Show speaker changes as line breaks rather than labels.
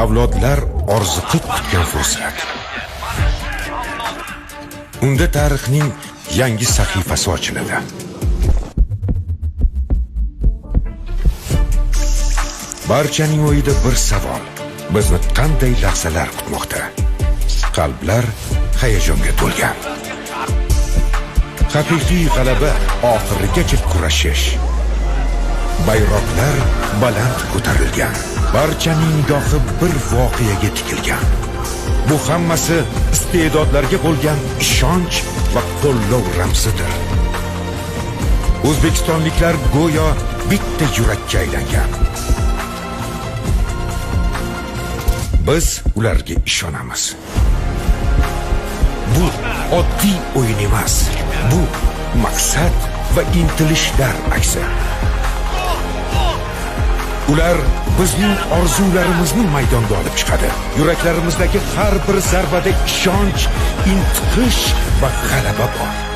avlodlar orziqib kutgan fursat. Unda tarixning yangi sahifasi ochiladi. Barchaning o'yida bir savol: bizni qanday lahzalar kutmoqda? Qalblar hayajonga to'lgan. Haqiqiy g'alaba oxirigacha kurashish. Bayroqlar baland ko'tarilgan. Barchaning nigohi bir voqeaga tikilgan. Bu hammasi iste'dodlarga bo'lgan ishonch va qo'llov ramzidir. O'zbekistonliklar go'yo bitta yurakka aylangan. Biz ularga ishonamiz. Bu oddiy o'yin emas. Bu maqsad va intilishlar aksi. Ular bizning orzularimizni maydonga olib chiqadi. Yuraklarimizdagi har bir zarbada ishonch, intiqish va g'alaba bor.